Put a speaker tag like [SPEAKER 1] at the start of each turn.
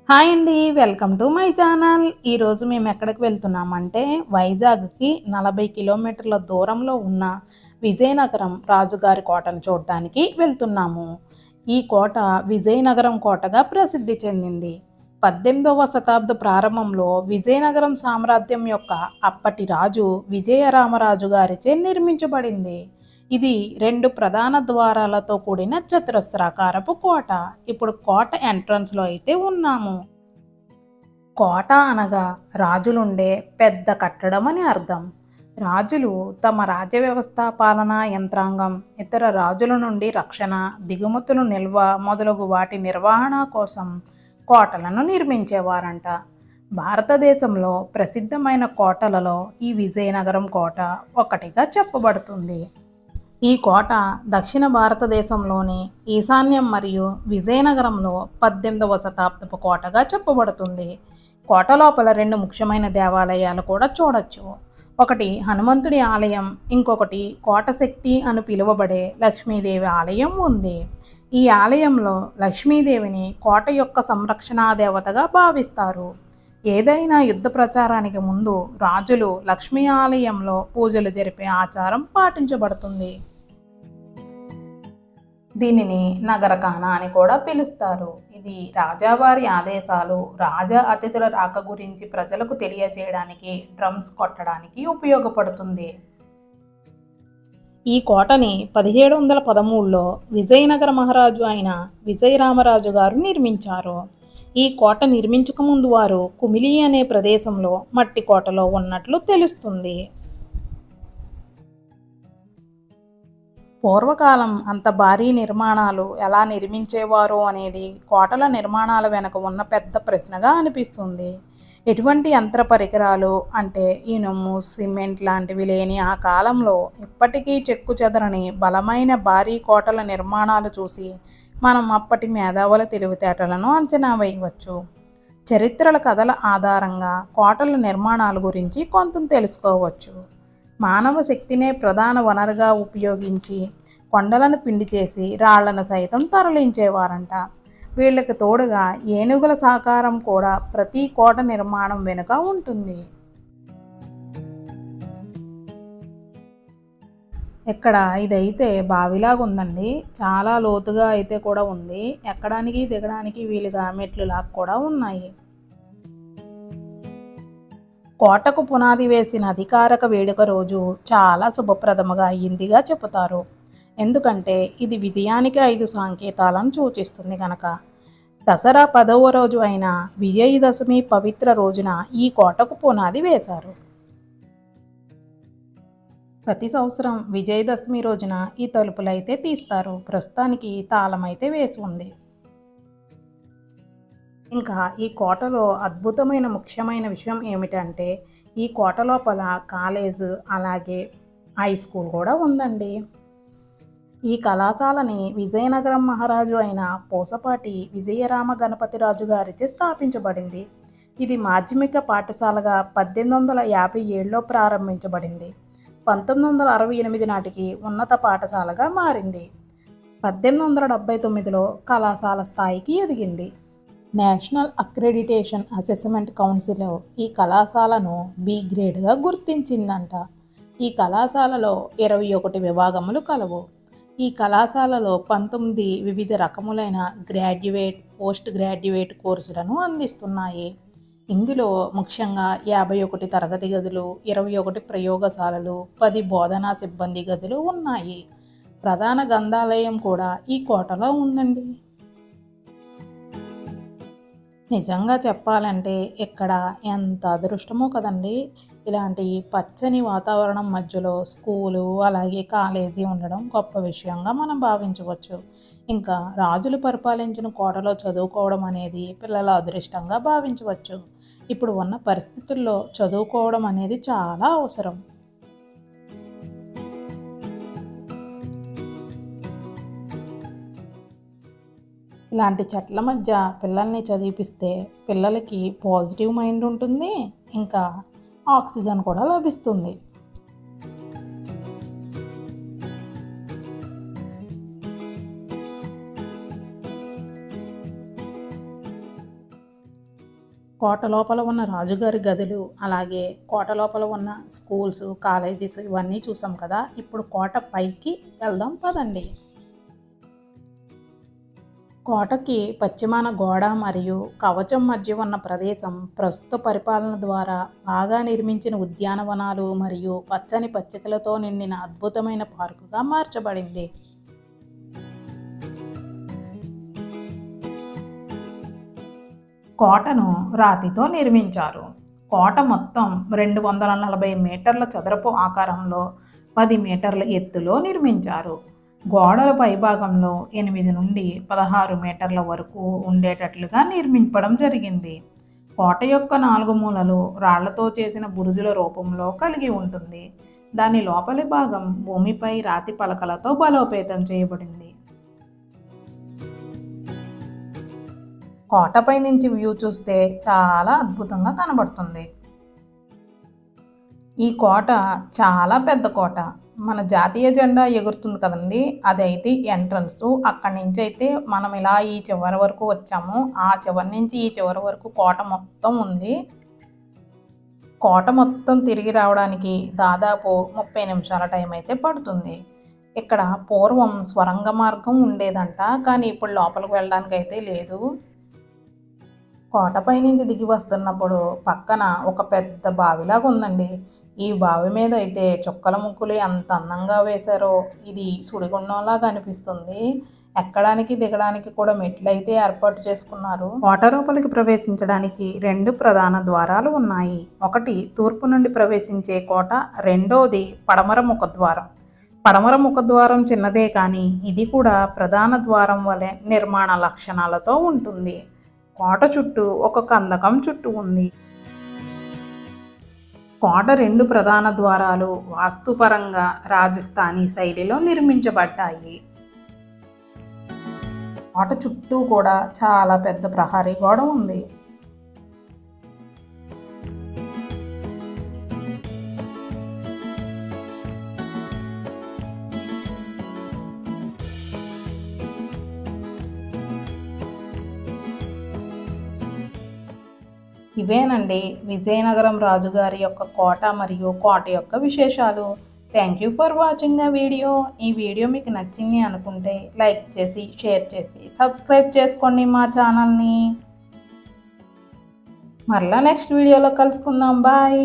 [SPEAKER 1] Hi అండి, welcome to my channel. ఈరోజు మేము ఎక్కడికి వెళ్తున్నామంటే వైజాగ్కి 40 కిలోమీటర్ల దూరంలో ఉన్న విజయనగరం రాజుగారి కోటను చూడడానికి వెళ్తున్నాము. ఈ కోట విజయనగరం కోటగా ప్రసిద్ధి చెందింది. 18వ శతాబ్ద ప్రారంభంలో విజయనగరం సామ్రాజ్యం యొక్క అప్పటి రాజు విజయరామరాజు గారిచే నిర్మించబడింది. ఇది 2 ప్రధాన ద్వారాలతో కూడిన చతురస్రాకారపు కోట. ఇప్పుడు కోట ఎంట్రన్స్లో అయితే ఉన్నాము. కోట అనగా రాజులుండే పెద్ద కట్టడం అని అర్థం. రాజులు తమ రాజ్య వ్యవస్థ, పాలనా యంత్రాంగం, ఇతర రాజుల నుండి రక్షణ, దిగుమతులు నిల్వ మొదలగు వాటి నిర్వహణ కోసం కోటలను నిర్మించేవారంట. భారతదేశంలో ప్రసిద్ధమైన కోటలలో ఈ విజయనగరం కోట ఒకటిగా చెప్పబడుతుంది. ఈ కోట దక్షిణ భారతదేశంలోని ఈశాన్యం మరియు విజయనగరంలో 18వ శతాబ్దపు కోటగా చెప్పబడుతుంది. కోట లోపల 2 ముఖ్యమైన దేవాలయాలు కూడా చూడొచ్చు. ఒకటి హనుమంతుడి ఆలయం, ఇంకొకటి కోట శక్తి అని పిలువబడే లక్ష్మీదేవి ఆలయం ఉంది. ఈ ఆలయంలో లక్ష్మీదేవిని కోట యొక్క సంరక్షణా దేవతగా భావిస్తారు. ఏదైనా యుద్ధ ప్రచారానికి ముందు రాజులు లక్ష్మీ ఆలయంలో పూజలు జరిపే ఆచారం పాటించబడుతుంది. దీనిని నగరకాన అని కూడా పిలుస్తారు. ఇది రాజావారి ఆదేశాలు, రాజా అతిథుల రాక గురించి ప్రజలకు తెలియజేయడానికి డ్రమ్స్ కొట్టడానికి ఉపయోగపడుతుంది. ఈ కోటని 1713లో విజయనగర మహారాజు అయిన విజయరామరాజు గారు నిర్మించారు. ఈ కోట నిర్మించకముందు వారు కుమిలి అనే ప్రదేశంలో మట్టి కోటలో ఉన్నట్లు తెలుస్తుంది. పూర్వకాలం అంత భారీ నిర్మాణాలు ఎలా నిర్మించేవారు అనేది కోటల నిర్మాణాల వెనుక ఉన్న పెద్ద ప్రశ్నగా అనిపిస్తుంది. ఎటువంటి యంత్ర పరికరాలు అంటే ఇనుము, సిమెంట్ లాంటివి లేని ఆ కాలంలో ఇప్పటికీ చెక్కు చెదరని బలమైన భారీ కోటల నిర్మాణాలు చూసి మనం అప్పటి మేధావుల తెలివితేటలను అంచనా వేయవచ్చు. చరిత్రల కథల ఆధారంగా కోటల నిర్మాణాల గురించి కొంత తెలుసుకోవచ్చు. మానవ శక్తినే ప్రధాన వనరుగా ఉపయోగించి కొండలను పిండి చేసి రాళ్లను సైతం తరలించేవారంట. వీళ్ళకి తోడుగా ఏనుగుల సహకారం కూడా ప్రతి కోట నిర్మాణం వెనుక ఉంటుంది. ఇక్కడ ఇదైతే బావిలాగా ఉందండి. చాలా లోతుగా అయితే కూడా ఉంది. ఎక్కడానికి దిగడానికి వీలుగా మెట్లులాగా కూడా ఉన్నాయి. కోటకు పునాది వేసిన అధికారిక వేడుక రోజు చాలా శుభప్రదముగా అయ్యిందిగా చెబుతారు. ఎందుకంటే ఇది విజయానికి 5 సంకేతాలను సూచిస్తుంది కనుక. దసరా 10వ రోజు అయిన విజయదశమి పవిత్ర రోజున ఈ కోటకు పునాది వేశారు. ప్రతి సంవత్సరం విజయదశమి రోజున ఈ తలుపులైతే తీస్తారు. ప్రస్తుతానికి తాళం అయితే వేసి ఉంది. ఇంకా ఈ కోటలో అద్భుతమైన ముఖ్యమైన విషయం ఏమిటంటే ఈ కోట లోపల కాలేజ్ అలాగే హై స్కూల్ కూడా ఉందండి. ఈ కళాశాలని విజయనగరం మహారాజు అయిన పూసపాటి విజయరామ గణపతిరాజు గారిచే స్థాపించబడింది. ఇది మాధ్యమిక పాఠశాలగా 1857లో ప్రారంభించబడింది. 1968 నాటికి ఉన్నత పాఠశాలగా మారింది. 1879లో కళాశాల స్థాయికి ఎదిగింది. నేషనల్ అక్రెడిటేషన్ అసెస్మెంట్ కౌన్సిల్ ఈ కళాశాలను బి గ్రేడ్గా గుర్తించిందంట. ఈ కళాశాలలో 21 విభాగములు కలవు. ఈ కళాశాలలో 19 వివిధ రకములైన గ్రాడ్యుయేట్, పోస్ట్ గ్రాడ్యుయేట్ కోర్సులను అందిస్తున్నాయి. ఇందులో ముఖ్యంగా 51 తరగతి గదులు, 21 ప్రయోగశాలలు, 10 బోధనా సిబ్బంది గదులు ఉన్నాయి. ప్రధాన గ్రంథాలయం కూడా ఈ కోటలో ఉందండి. నిజంగా చెప్పాలంటే ఇక్కడ ఎంత అదృష్టమో కదండి. ఇలాంటి పచ్చని వాతావరణం మధ్యలో స్కూలు అలాగే కాలేజీ ఉండడం గొప్ప విషయంగా మనం భావించవచ్చు. ఇంకా రాజులు పరిపాలించిన కోటలో చదువుకోవడం అనేది పిల్లల అదృష్టంగా భావించవచ్చు. ఇప్పుడు ఉన్న పరిస్థితుల్లో చదువుకోవడం అనేది చాలా అవసరం. ఇలాంటి చెట్ల మధ్య పిల్లల్ని చదివిపిస్తే పిల్లలకి పాజిటివ్ మైండ్ ఉంటుంది, ఇంకా ఆక్సిజన్ కూడా లభిస్తుంది. కోట లోపల ఉన్న రాజుగారి గదులు, అలాగే కోట లోపల ఉన్న స్కూల్స్, కాలేజెస్ ఇవన్నీ చూసాం కదా. ఇప్పుడు కోట పైకి వెళ్దాం పదండి. కోటకి పశ్చిమాన గోడ మరియు కవచం మధ్య ఉన్న ప్రదేశం ప్రస్తుత పరిపాలన ద్వారా బాగా నిర్మించిన ఉద్యానవనాలు మరియు పచ్చని పచ్చికలతో నిండిన అద్భుతమైన పార్కుగా మార్చబడింది. కోటను రాతితో నిర్మించారు. కోట మొత్తం 240 మీటర్ల చదరపు ఆకారంలో 10 మీటర్ల ఎత్తులో నిర్మించారు. గోడల పైభాగంలో 8 నుండి 16 మీటర్ల వరకు ఉండేటట్లుగా నిర్మించడం జరిగింది. కోట యొక్క 4 మూలలు రాళ్లతో చేసిన బురుజుల రూపంలో కలిగి ఉంటుంది. దాని లోపలి భాగం భూమిపై రాతి పలకలతో బలోపేతం చేయబడింది. కోటపై నుంచి వ్యూ చూస్తే చాలా అద్భుతంగా కనబడుతుంది. ఈ కోట చాలా పెద్ద కోట. మన జాతీయ జెండా ఎగురుతుంది కదండి, అదైతే ఎంట్రన్స్. అక్కడి నుంచి అయితే మనం ఇలా ఈ చివరి వరకు వచ్చాము. ఆ చివరి నుంచి ఈ చివరి వరకు కోట మొత్తం ఉంది. కోట మొత్తం తిరిగి రావడానికి దాదాపు 30 నిమిషాల టైం అయితే పడుతుంది. ఇక్కడ పూర్వం స్వరంగ మార్గం ఉండేదంట, కానీ ఇప్పుడు లోపలికి వెళ్ళడానికి అయితే లేదు. కోటపై నుంచి దిగి వస్తున్నప్పుడు పక్కన ఒక పెద్ద బావిలాగా ఉందండి. ఈ బావి మీద అయితే చుక్కల ముగ్గులు ఎంత అందంగా వేశారో. ఇది సుడిగుండంలాగా అనిపిస్తుంది. ఎక్కడానికి దిగడానికి కూడా మెట్లు అయితే ఏర్పాటు చేసుకున్నారు. కోట లోపలికి ప్రవేశించడానికి 2 ప్రధాన ద్వారాలు ఉన్నాయి. ఒకటి తూర్పు నుండి ప్రవేశించే కోట, రెండోది పడమర ముఖద్వారం. పడమర ముఖద్వారం చిన్నదే కానీ ఇది కూడా ప్రధాన ద్వారం వలె నిర్మాణ లక్షణాలతో ఉంటుంది. కోట చుట్టూ ఒక కందకం చుట్టూ ఉంది. కోట 2 ప్రధాన ద్వారాలు వాస్తుపరంగా రాజస్థానీ శైలిలో నిర్మించబడ్డాయి. కోట చుట్టూ కూడా చాలా పెద్ద ప్రహరీ గోడ ఉంది. ఇవేనండి విజయనగరం రాజుగారి యొక్క కోట మరియు కోట యొక్క విశేషాలు. Thank you for watching the video. ఈ వీడియో మీకు నచ్చింది అనుకుంటే లైక్ చేసి, షేర్ చేసి, సబ్స్క్రైబ్ చేసుకోండి మా ఛానల్ని. మరలా నెక్స్ట్ వీడియోలో కలుసుకుందాం. బాయ్.